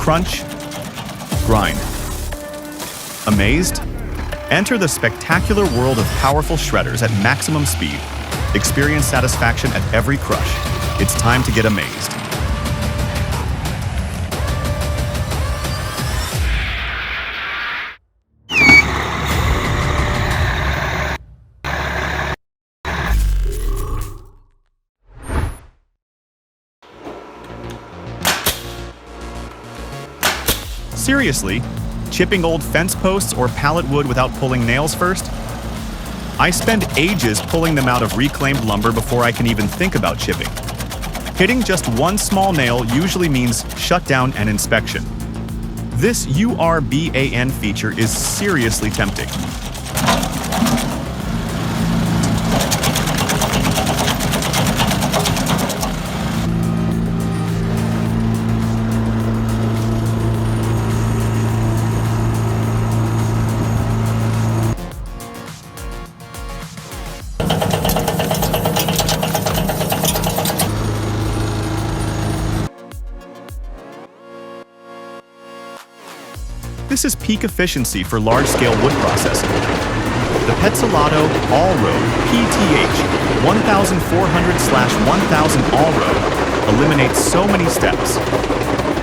crunch, grind. Amazed? Enter the spectacular world of powerful shredders at maximum speed. Experience satisfaction at every crush. It's time to get amazed. Seriously, chipping old fence posts or pallet wood without pulling nails first? I spend ages pulling them out of reclaimed lumber before I can even think about chipping. Hitting just one small nail usually means shutdown and inspection. This URBAN feature is seriously tempting. This is peak efficiency for large-scale wood processing. The Petzolato All-Road PTH 1400/1000 All-Road eliminates so many steps.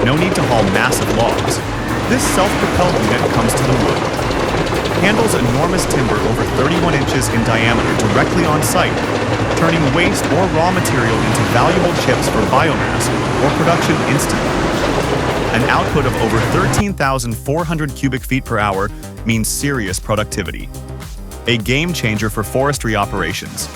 No need to haul massive logs. This self-propelled unit comes to the wood. Handles enormous timber over 31 inches in diameter directly on site, turning waste or raw material into valuable chips for biomass or production instantly. An output of over 13,400 cubic feet per hour means serious productivity. A game changer for forestry operations.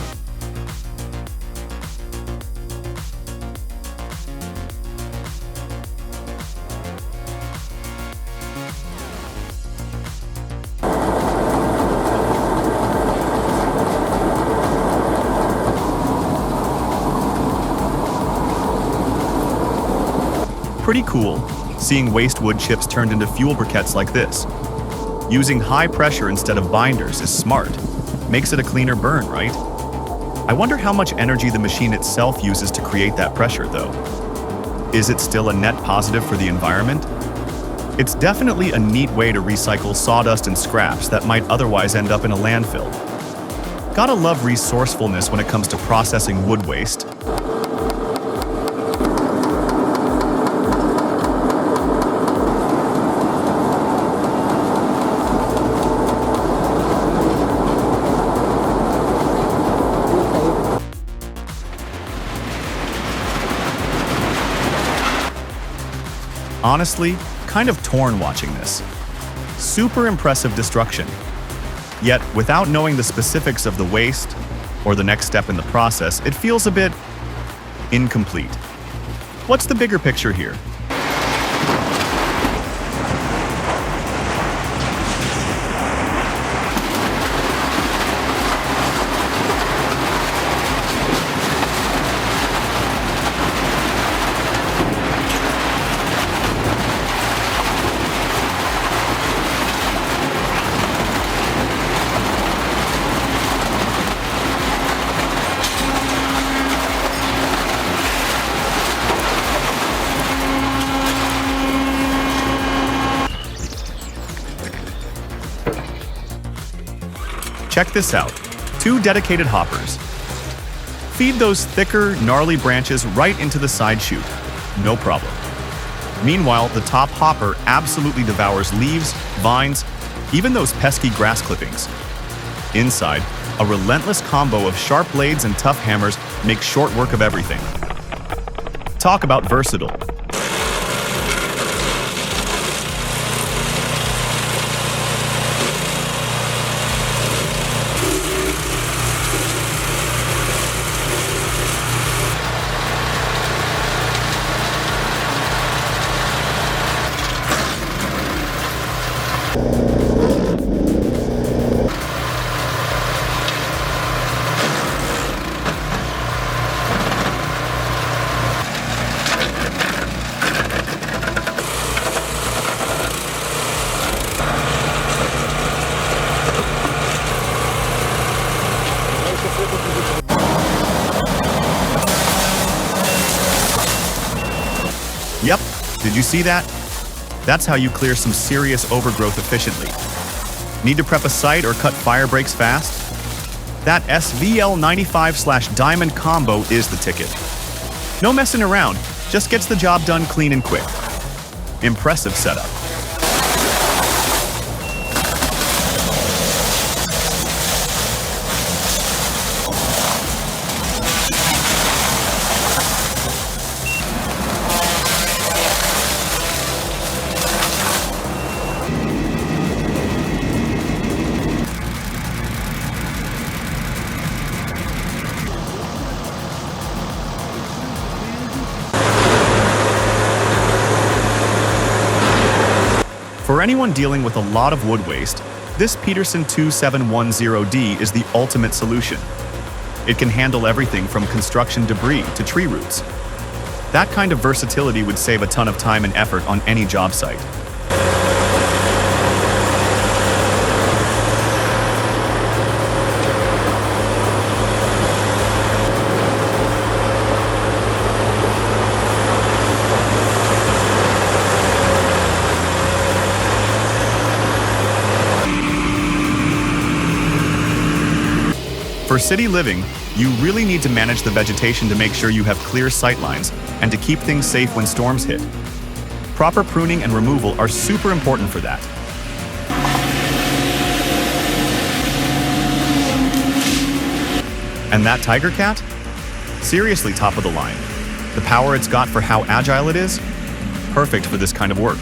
Pretty cool, seeing waste wood chips turned into fuel briquettes like this. Using high pressure instead of binders is smart. Makes it a cleaner burn, right? I wonder how much energy the machine itself uses to create that pressure, though. Is it still a net positive for the environment? It's definitely a neat way to recycle sawdust and scraps that might otherwise end up in a landfill. Gotta love resourcefulness when it comes to processing wood waste. Honestly, kind of torn watching this. Super impressive destruction. Yet, without knowing the specifics of the waste or the next step in the process, it feels a bit incomplete. What's the bigger picture here? Check this out, 2 dedicated hoppers. Feed those thicker, gnarly branches right into the side chute, no problem. Meanwhile, the top hopper absolutely devours leaves, vines, even those pesky grass clippings. Inside, a relentless combo of sharp blades and tough hammers makes short work of everything. Talk about versatile. Yep, did you see that? That's how you clear some serious overgrowth efficiently. Need to prep a site or cut fire breaks fast? That SVL95/Diamond combo is the ticket. No messing around, just gets the job done clean and quick. Impressive setup. For anyone dealing with a lot of wood waste, this Peterson 2710D is the ultimate solution. It can handle everything from construction debris to tree roots. That kind of versatility would save a ton of time and effort on any job site. For city living, you really need to manage the vegetation to make sure you have clear sight lines and to keep things safe when storms hit. Proper pruning and removal are super important for that. And that Tiger Cat? Seriously top of the line. The power it's got for how agile it is? Perfect for this kind of work.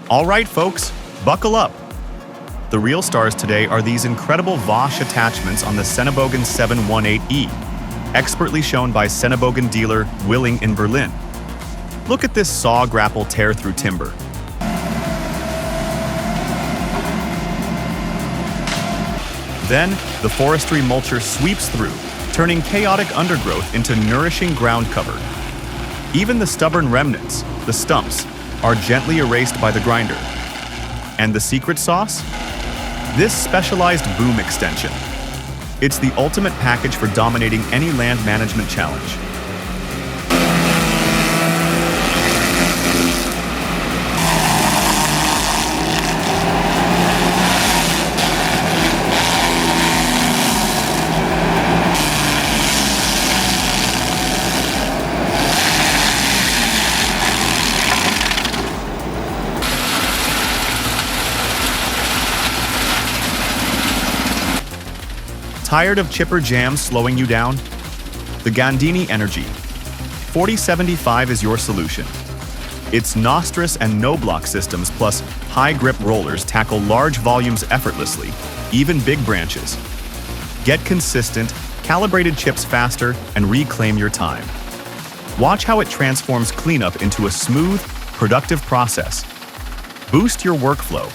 All right, folks, buckle up. The real stars today are these incredible Bosch attachments on the Senebogen 718E, expertly shown by Senebogen dealer Willing in Berlin. Look at this saw grapple tear through timber. Then, the forestry mulcher sweeps through, turning chaotic undergrowth into nourishing ground cover. Even the stubborn remnants, the stumps, are gently erased by the grinder. And the secret sauce? This specialized boom extension. It's the ultimate package for dominating any land management challenge. Tired of chipper jams slowing you down? The Gandini Energy 4075 is your solution. Its Nostris and no-block systems plus high-grip rollers tackle large volumes effortlessly, even big branches. Get consistent, calibrated chips faster, and reclaim your time. Watch how it transforms cleanup into a smooth, productive process. Boost your workflow.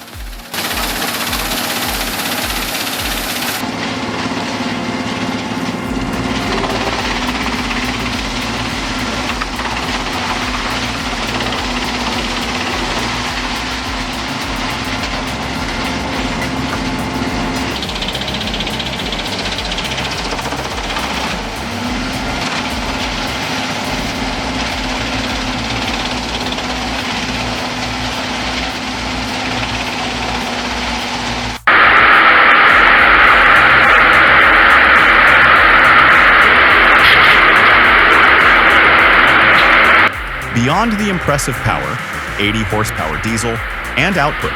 Beyond the impressive power, 80 horsepower diesel, and output,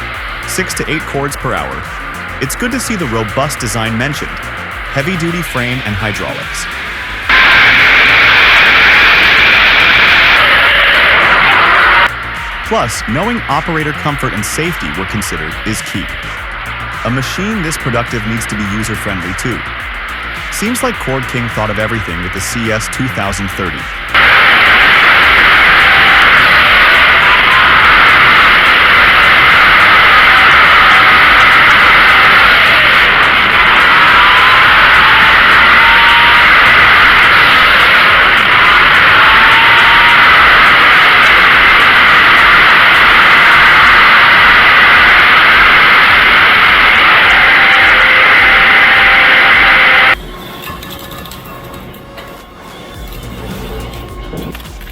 6 to 8 cords per hour, it's good to see the robust design mentioned, heavy-duty frame and hydraulics. Plus, knowing operator comfort and safety were considered is key. A machine this productive needs to be user-friendly too. Seems like Cord King thought of everything with the CS 2030.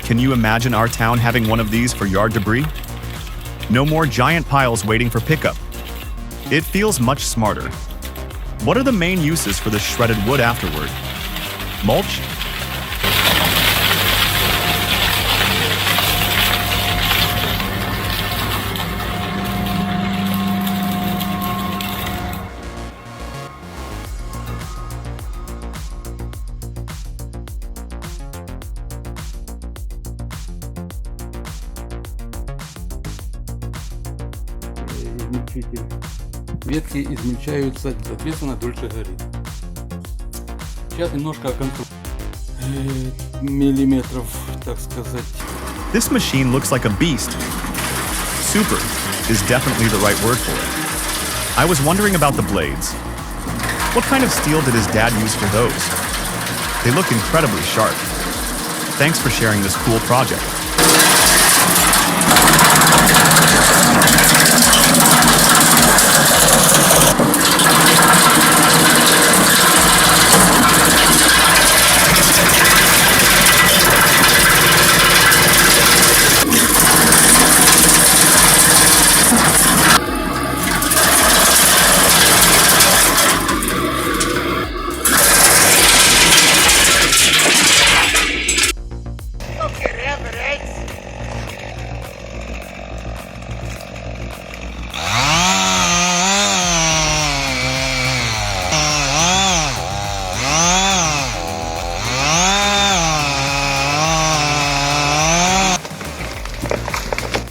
Can you imagine our town having one of these for yard debris? No more giant piles waiting for pickup. It feels much smarter. What are the main uses for the shredded wood afterward? Mulch? Измельчитель. Ветки измельчаются, соответственно, дольше горит. Сейчас немножко о конструкции. Миллиметров, так сказать. This machine looks like a beast. Super is definitely the right word for it. I was wondering about the blades. What kind of steel did his dad use for those? They look incredibly sharp. Thanks for sharing this cool project.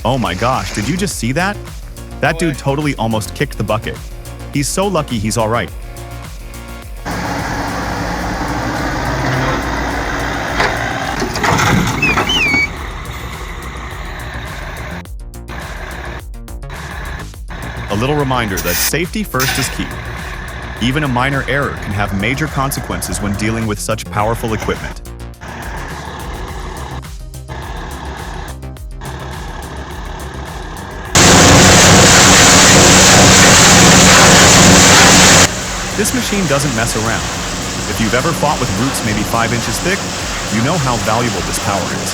Oh my gosh, did you just see that? That dude totally almost kicked the bucket. He's so lucky he's all right. A little reminder that safety first is key. Even a minor error can have major consequences when dealing with such powerful equipment. This machine doesn't mess around. If you've ever fought with roots maybe 5 inches thick, you know how valuable this power is.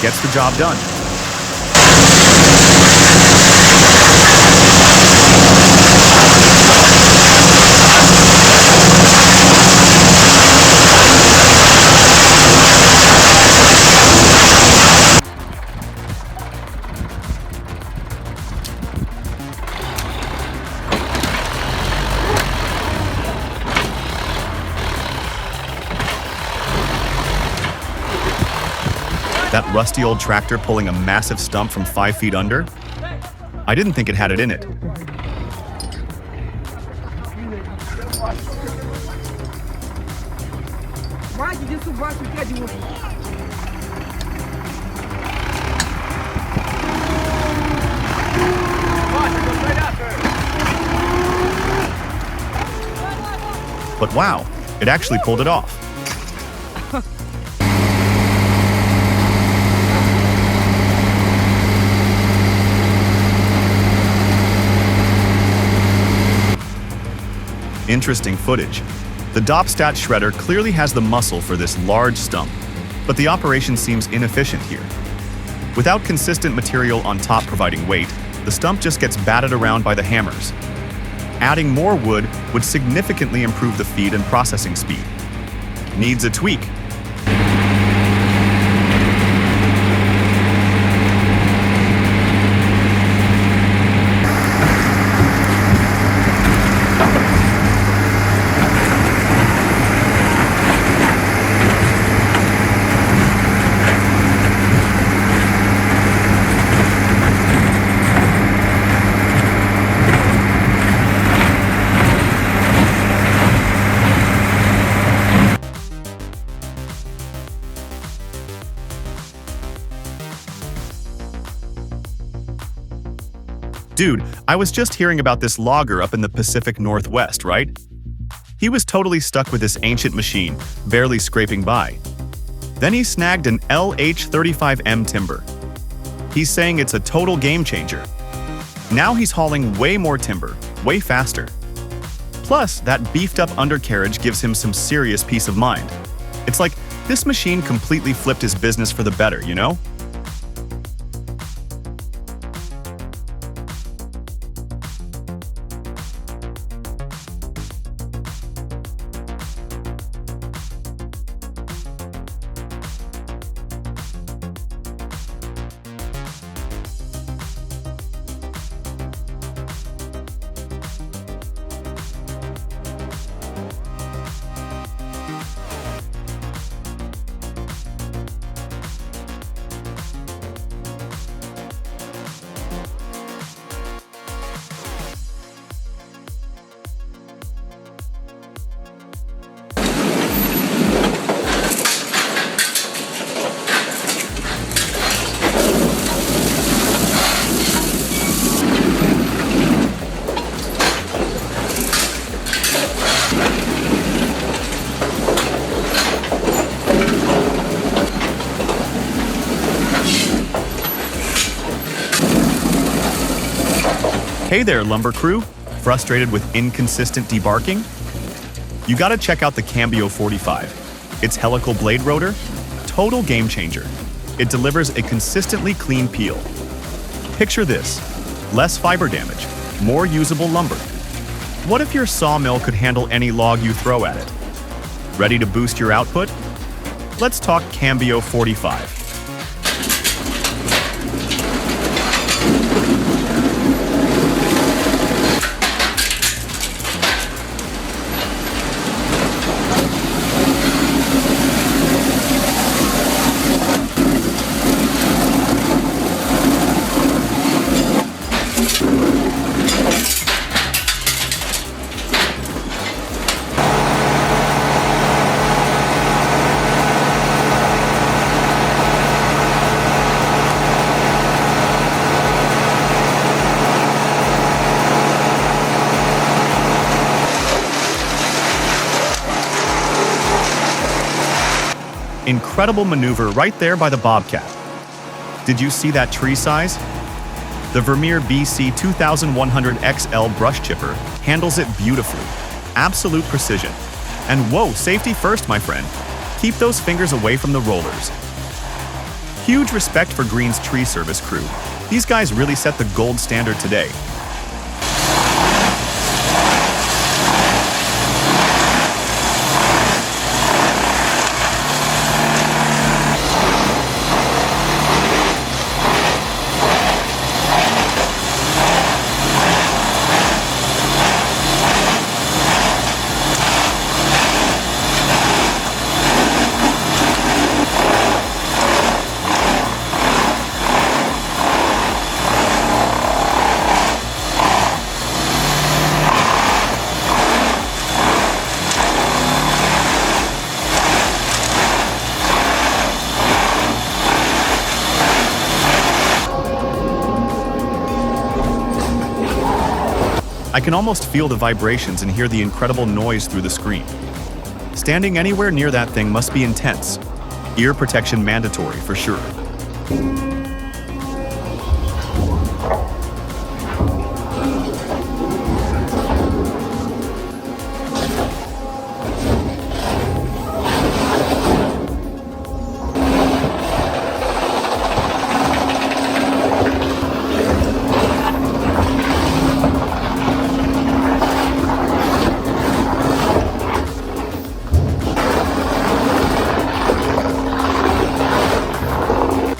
Gets the job done. That rusty old tractor pulling a massive stump from 5 feet under? I didn't think it had it in it. But wow, it actually pulled it off. Interesting footage. The Dopstat shredder clearly has the muscle for this large stump, but the operation seems inefficient here. Without consistent material on top providing weight, the stump just gets batted around by the hammers. Adding more wood would significantly improve the feed and processing speed. Needs a tweak. Dude, I was just hearing about this logger up in the Pacific Northwest, right? He was totally stuck with this ancient machine, barely scraping by. Then he snagged an LH35M timber. He's saying it's a total game changer. Now he's hauling way more timber, way faster. Plus, that beefed up undercarriage gives him some serious peace of mind. It's like This machine completely flipped his business for the better, you know? Hey there, lumber crew. Frustrated with inconsistent debarking? You gotta check out the Cambio 45. Its helical blade rotor, total game changer. It delivers a consistently clean peel. Picture this: less fiber damage, more usable lumber. What if your sawmill could handle any log you throw at it? Ready to boost your output? Let's talk Cambio 45. Incredible maneuver right there by the Bobcat. Did you see that tree size? The Vermeer BC 2100 XL brush chipper handles it beautifully. Absolute precision. And whoa, safety first, my friend. Keep those fingers away from the rollers. Huge respect for Green's tree service crew. These guys really set the gold standard today. I can almost feel the vibrations and hear the incredible noise through the screen. Standing anywhere near that thing must be intense. Ear protection mandatory for sure.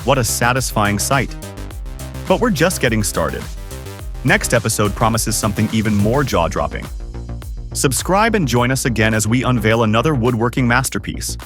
What a satisfying sight. But we're just getting started. Next episode promises something even more jaw-dropping. Subscribe and join us again as we unveil another woodworking masterpiece.